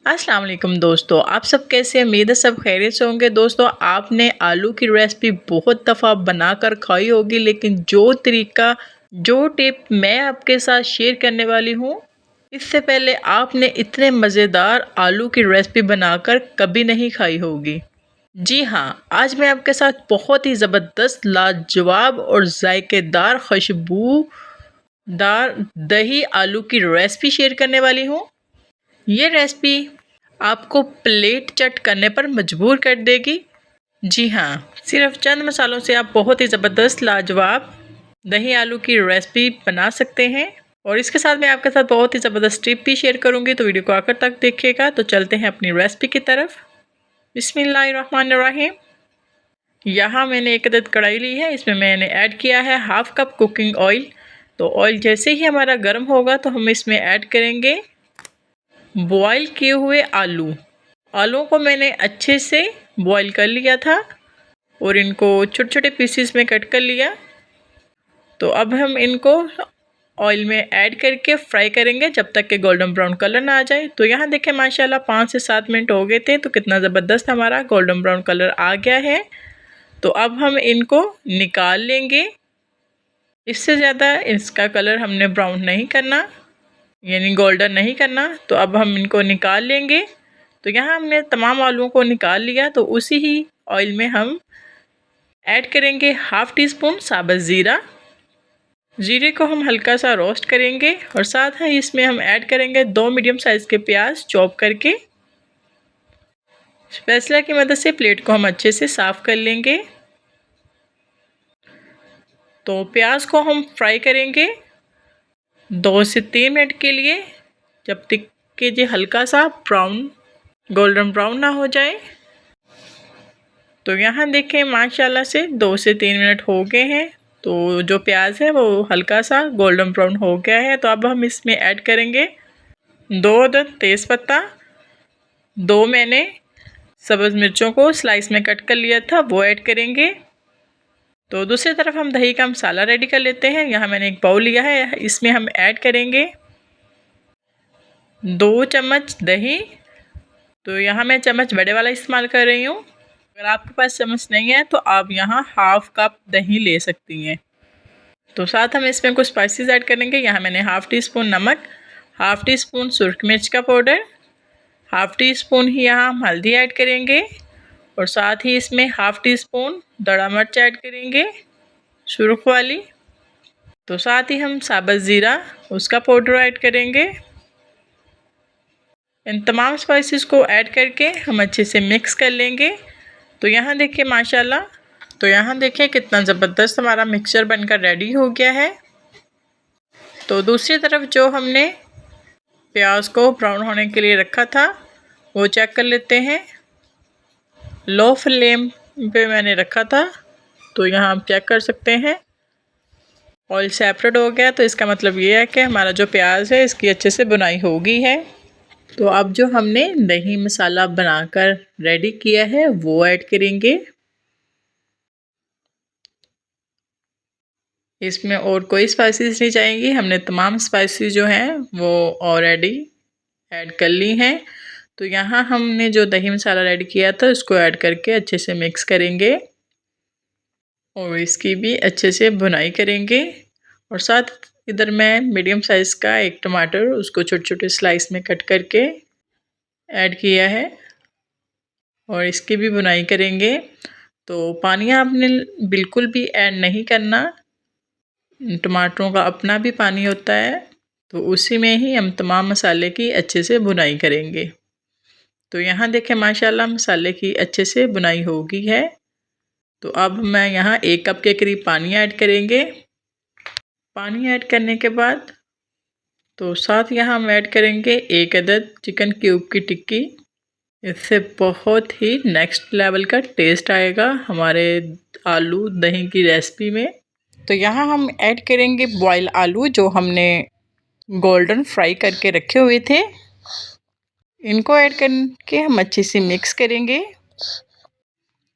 अस्सलाम वालेकुम दोस्तों, आप सब कैसे हैं? उम्मीद है सब खैरियत से होंगे। दोस्तों, आपने आलू की रेसिपी बहुत दफ़ा बनाकर खाई होगी, लेकिन जो टिप मैं आपके साथ शेयर करने वाली हूँ, इससे पहले आपने इतने मज़ेदार आलू की रेसिपी बनाकर कभी नहीं खाई होगी। जी हाँ, आज मैं आपके साथ बहुत ही ज़बरदस्त, लाजवाब और जायकेदार खुशबूदार दही आलू की रेसिपी शेयर करने वाली हूँ। ये रेसिपी आपको प्लेट चट करने पर मजबूर कर देगी। जी हाँ, सिर्फ चंद मसालों से आप बहुत ही ज़बरदस्त लाजवाब दही आलू की रेसिपी बना सकते हैं। और इसके साथ मैं आपके साथ बहुत ही ज़बरदस्त टिप भी शेयर करूंगी, तो वीडियो को आखिर तक देखिएगा। तो चलते हैं अपनी रेसिपी की तरफ। बिस्मिल्लाहिर्रहमानिर्रहीम। यहाँ मैंने एक अदद कढ़ाई ली है, इसमें मैंने ऐड किया है हाफ कप कुकिंग ऑयल। तो ऑयल जैसे ही हमारा गर्म होगा तो हम इसमें ऐड करेंगे बॉईल किए हुए आलूओं को मैंने अच्छे से बॉईल कर लिया था और इनको छोटे छोटे पीसेस में कट कर लिया। तो अब हम इनको ऑयल में ऐड करके फ्राई करेंगे जब तक कि गोल्डन ब्राउन कलर ना आ जाए। तो यहाँ देखें माशाल्लाह 5 से 7 मिनट हो गए थे, तो कितना ज़बरदस्त हमारा गोल्डन ब्राउन कलर आ गया है। तो अब हम इनको निकाल लेंगे। इससे ज़्यादा इसका कलर हमने ब्राउन नहीं करना, यानी गोल्डन नहीं करना। तो अब हम इनको निकाल लेंगे। तो यहाँ हमने तमाम आलूओं को निकाल लिया। तो उसी ही ऑयल में हम ऐड करेंगे हाफ़ टी स्पून साबुत ज़ीरा। ज़ीरे को हम हल्का सा रोस्ट करेंगे और साथ ही इसमें हम ऐड करेंगे 2 मीडियम साइज़ के प्याज चॉप करके। स्पैचुला की मदद से प्लेट को हम अच्छे से साफ़ कर लेंगे। तो प्याज को हम फ्राई करेंगे 2 से 3 मिनट के लिए, जब तक कि ये हल्का सा गोल्डन ब्राउन ना हो जाए। तो यहाँ देखें माशाल्लाह से 2 से 3 मिनट हो गए हैं। तो जो प्याज है वो हल्का सा गोल्डन ब्राउन हो गया है। तो अब हम इसमें ऐड करेंगे 2 अदद तेज़पत्ता, 2 मैंने सब्ज़ मिर्चों को स्लाइस में कट कर लिया था, वो ऐड करेंगे। तो दूसरी तरफ हम दही का मसाला रेडी कर लेते हैं। यहाँ मैंने एक बाउल लिया है, इसमें हम ऐड करेंगे 2 चम्मच दही। तो यहाँ मैं चम्मच बड़े वाला इस्तेमाल कर रही हूँ। अगर आपके पास चम्मच नहीं है तो आप यहाँ हाफ़ कप दही ले सकती हैं। तो साथ हम इसमें कुछ स्पाइसेस ऐड करेंगे। यहाँ मैंने हाफ़ टी स्पून नमक, हाफ़ टी स्पून सुरख मिर्च का पाउडर, हाफ़ टी स्पून ही यहाँ हम हल्दी ऐड करेंगे और साथ ही इसमें हाफ़ टी स्पून दड़ा मिर्च ऐड करेंगे, सुर्ख वाली। तो साथ ही हम साबुत ज़ीरा उसका पाउडर ऐड करेंगे। इन तमाम स्पाइसेस को ऐड करके हम अच्छे से मिक्स कर लेंगे। तो यहाँ देखिए माशाल्लाह, तो यहाँ देखिए कितना ज़बरदस्त हमारा मिक्सचर बनकर रेडी हो गया है। तो दूसरी तरफ जो हमने प्याज को ब्राउन होने के लिए रखा था वो चेक कर लेते हैं। लो फ्लेम पे मैंने रखा था, तो यहाँ आप चेक कर सकते हैं ऑयल सेपरेट हो गया। तो इसका मतलब ये है कि हमारा जो प्याज है इसकी अच्छे से बुनाई हो गई है। तो अब जो हमने दही मसाला बनाकर रेडी किया है वो ऐड करेंगे। इसमें और कोई स्पाइसेस नहीं चाहिए, हमने तमाम स्पाइसेस जो हैं वो ऑलरेडी ऐड कर ली हैं। तो यहाँ हमने जो दही मसाला रेडी किया था उसको ऐड करके अच्छे से मिक्स करेंगे और इसकी भी अच्छे से भुनाई करेंगे। और साथ इधर मैं मीडियम साइज़ का एक टमाटर उसको छोटे छोटे स्लाइस में कट करके ऐड किया है और इसकी भी भुनाई करेंगे। तो पानी आपने बिल्कुल भी ऐड नहीं करना, टमाटरों का अपना भी पानी होता है। तो उसी में ही हम तमाम मसाले की अच्छे से भुनाई करेंगे। तो यहाँ देखें माशाल्लाह मसाले की अच्छे से भुनाई हो गई है। तो अब मैं यहाँ 1 कप के करीब पानी ऐड करेंगे। पानी ऐड करने के बाद तो साथ यहाँ हम ऐड करेंगे 1 अदद चिकन क्यूब की टिक्की। इससे बहुत ही नेक्स्ट लेवल का टेस्ट आएगा हमारे आलू दही की रेसिपी में। तो यहाँ हम ऐड करेंगे बॉयल आलू जो हमने गोल्डन फ्राई करके रखे हुए थे। इनको ऐड करके हम अच्छे से मिक्स करेंगे।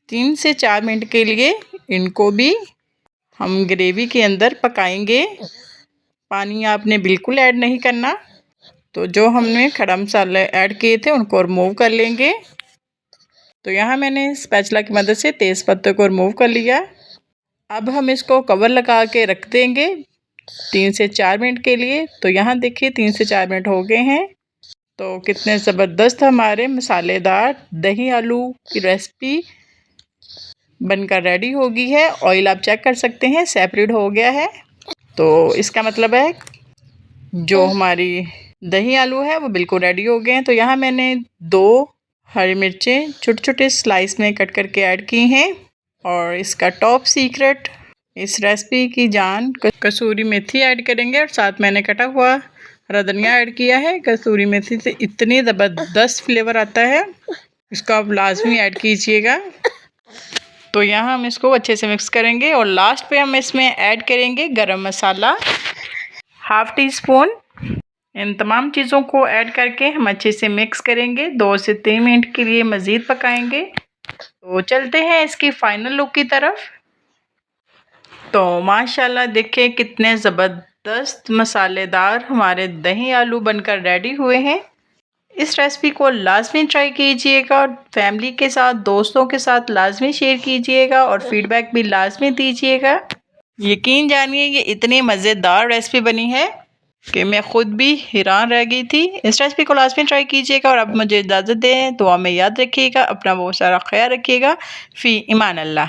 3 से 4 मिनट के लिए इनको भी हम ग्रेवी के अंदर पकाएंगे। पानी आपने बिल्कुल ऐड नहीं करना। तो जो हमने खड़ा मसाले ऐड किए थे उनको रिमूव कर लेंगे। तो यहाँ मैंने स्पैचुला की मदद से तेज़ पत्ते को रिमूव कर लिया। अब हम इसको कवर लगा के रख देंगे 3 से 4 मिनट के लिए। तो यहाँ देखिए 3 से 4 मिनट हो गए हैं। तो कितने ज़बरदस्त हमारे मसालेदार दही आलू की रेसिपी बनकर रेडी हो गई है। ऑयल आप चेक कर सकते हैं सेपरेट हो गया है। तो इसका मतलब है जो हमारी दही आलू है वो बिल्कुल रेडी हो गए हैं। तो यहाँ मैंने 2 हरी मिर्चें छोटे-छोटे स्लाइस में कट करके ऐड की हैं। और इसका टॉप सीक्रेट, इस रेसिपी की जान, कसूरी मेथी ऐड करेंगे और साथ मैंने कटा हुआ हरा धनिया ऐड किया है। कसूरी मेथी से इतनी ज़बरदस्त फ्लेवर आता है, इसको आप लाजमी ऐड कीजिएगा। तो यहाँ हम इसको अच्छे से मिक्स करेंगे और लास्ट पे हम इसमें ऐड करेंगे गरम मसाला 1/2 टीस्पून। इन तमाम चीज़ों को ऐड करके हम अच्छे से मिक्स करेंगे। 2 से 3 मिनट के लिए मज़ीद पकाएंगे। तो चलते हैं इसकी फाइनल लुक की तरफ। तो माशाल्लाह देखिए कितने ज़बरदस्त मसालेदार हमारे दही आलू बनकर रेडी हुए हैं। इस रेसिपी को लाजमी ट्राई कीजिएगा और फैमिली के साथ, दोस्तों के साथ लाजमी शेयर कीजिएगा और फीडबैक भी लाजमी दीजिएगा। यकीन जानिए ये इतनी मज़ेदार रेसिपी बनी है कि मैं ख़ुद भी हैरान रह गई थी। इस रेसिपी को लाजमी ट्राई कीजिएगा और अब मुझे इजाज़त दें। दुआ में याद रखिएगा, अपना बहुत सारा ख्याल रखिएगा। फ़ी इमान अल्लाह।